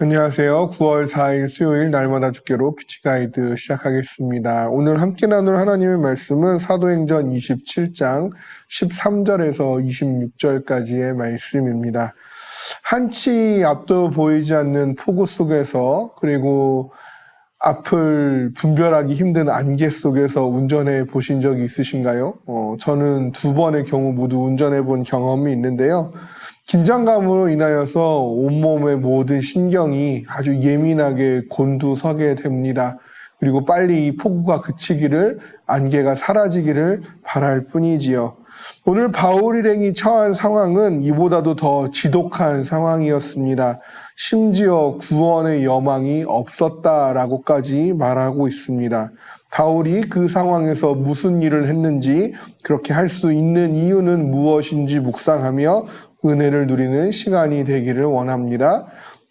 안녕하세요. 9월 4일 수요일 날마다 주께로 큐티 가이드 시작하겠습니다. 오늘 함께 나눌 하나님의 말씀은 사도행전 27장 13절에서 26절까지의 말씀입니다. 한치 앞도 보이지 않는 폭우 속에서 그리고 앞을 분별하기 힘든 안개 속에서 운전해 보신 적이 있으신가요? 저는 2번의 경우 모두 운전해 본 경험이 있는데요. 긴장감으로 인하여서 온몸의 모든 신경이 아주 예민하게 곤두서게 됩니다. 그리고 빨리 이 폭우가 그치기를, 안개가 사라지기를 바랄 뿐이지요. 오늘 바울 일행이 처한 상황은 이보다도 더 지독한 상황이었습니다. 심지어 구원의 여망이 없었다라고까지 말하고 있습니다. 바울이 그 상황에서 무슨 일을 했는지, 그렇게 할 수 있는 이유는 무엇인지 묵상하며 은혜를 누리는 시간이 되기를 원합니다.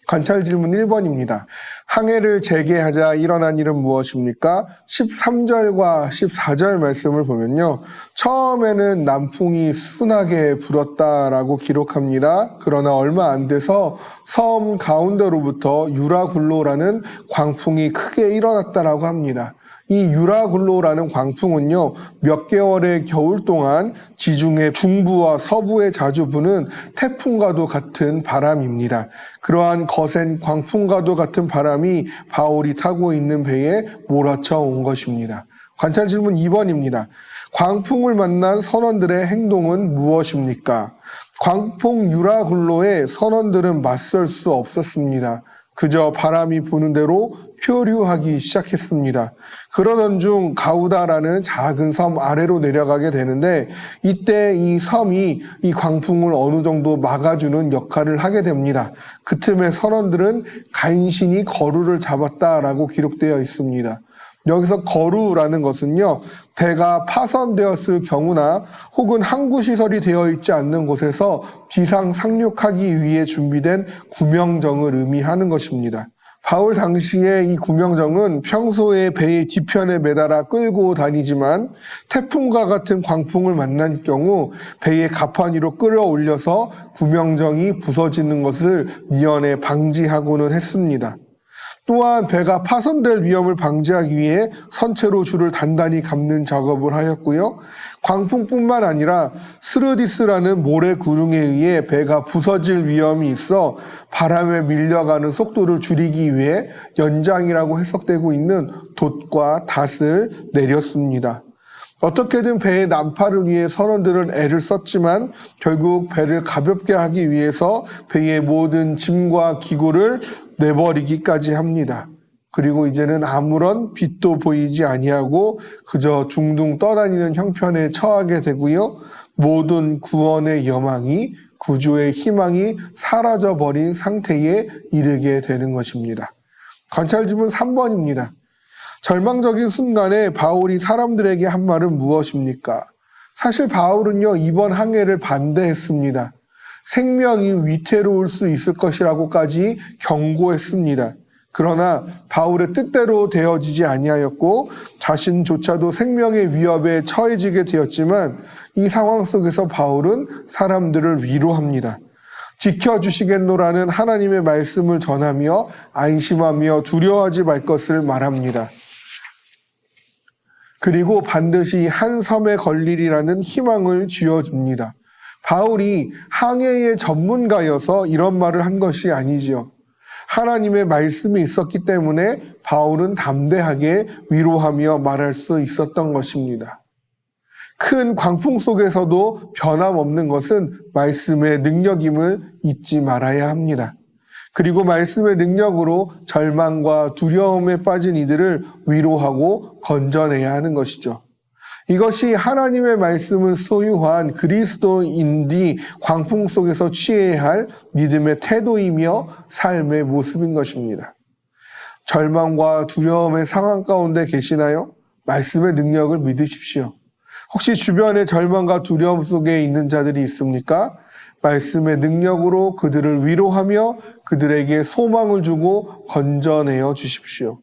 관찰 질문 1번입니다. 항해를 재개하자 일어난 일은 무엇입니까? 13절과 14절 말씀을 보면요. 처음에는 남풍이 순하게 불었다라고 기록합니다. 그러나 얼마 안 돼서 섬 가운데로부터 유라굴로라는 광풍이 크게 일어났다라고 합니다. 이 유라굴로라는 광풍은요, 몇 개월의 겨울 동안 지중해 중부와 서부에 자주 부는 태풍과도 같은 바람입니다. 그러한 거센 광풍과도 같은 바람이 바울이 타고 있는 배에 몰아쳐 온 것입니다. 관찰 질문 2번입니다. 광풍을 만난 선원들의 행동은 무엇입니까? 광풍 유라굴로에 선원들은 맞설 수 없었습니다. 그저 바람이 부는 대로 표류하기 시작했습니다. 그러던 중 가우다라는 작은 섬 아래로 내려가게 되는데 이때 이 섬이 이 광풍을 어느 정도 막아주는 역할을 하게 됩니다. 그 틈에 선원들은 간신히 거루를 잡았다라고 기록되어 있습니다. 여기서 거루라는 것은요, 배가 파손되었을 경우나 혹은 항구시설이 되어 있지 않는 곳에서 비상 상륙하기 위해 준비된 구명정을 의미하는 것입니다. 바울 당시에 이 구명정은 평소에 배의 뒤편에 매달아 끌고 다니지만 태풍과 같은 광풍을 만난 경우 배의 갑판 위로 끌어올려서 구명정이 부서지는 것을 미연에 방지하고는 했습니다. 또한 배가 파손될 위험을 방지하기 위해 선체로 줄을 단단히 감는 작업을 하였고요. 광풍뿐만 아니라 스르디스라는 모래 구름에 의해 배가 부서질 위험이 있어 바람에 밀려가는 속도를 줄이기 위해 연장이라고 해석되고 있는 돛과 닷을 내렸습니다. 어떻게든 배의 난파를 위해 선원들은 애를 썼지만 결국 배를 가볍게 하기 위해서 배의 모든 짐과 기구를 내버리기까지 합니다. 그리고 이제는 아무런 빛도 보이지 아니하고 그저 둥둥 떠다니는 형편에 처하게 되고요. 모든 구원의 여망이, 구주의 희망이 사라져버린 상태에 이르게 되는 것입니다. 관찰 질문 3번입니다. 절망적인 순간에 바울이 사람들에게 한 말은 무엇입니까? 사실 바울은요, 이번 항해를 반대했습니다. 생명이 위태로울 수 있을 것이라고까지 경고했습니다. 그러나 바울의 뜻대로 되어지지 아니하였고 자신조차도 생명의 위협에 처해지게 되었지만 이 상황 속에서 바울은 사람들을 위로합니다. 지켜주시겠노라는 하나님의 말씀을 전하며 안심하며 두려워하지 말 것을 말합니다. 그리고 반드시 한 섬에 걸리리라는 희망을 쥐어줍니다. 바울이 항해의 전문가여서 이런 말을 한 것이 아니지요. 하나님의 말씀이 있었기 때문에 바울은 담대하게 위로하며 말할 수 있었던 것입니다. 큰 광풍 속에서도 변함없는 것은 말씀의 능력임을 잊지 말아야 합니다. 그리고 말씀의 능력으로 절망과 두려움에 빠진 이들을 위로하고 건져내야 하는 것이죠. 이것이 하나님의 말씀을 소유한 그리스도인이 광풍 속에서 취해야 할 믿음의 태도이며 삶의 모습인 것입니다. 절망과 두려움의 상황 가운데 계시나요? 말씀의 능력을 믿으십시오. 혹시 주변에 절망과 두려움 속에 있는 자들이 있습니까? 말씀의 능력으로 그들을 위로하며 그들에게 소망을 주고 건져내어 주십시오.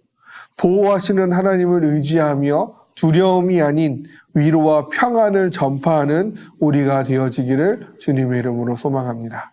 보호하시는 하나님을 의지하며 두려움이 아닌 위로와 평안을 전파하는 우리가 되어지기를 주님의 이름으로 소망합니다.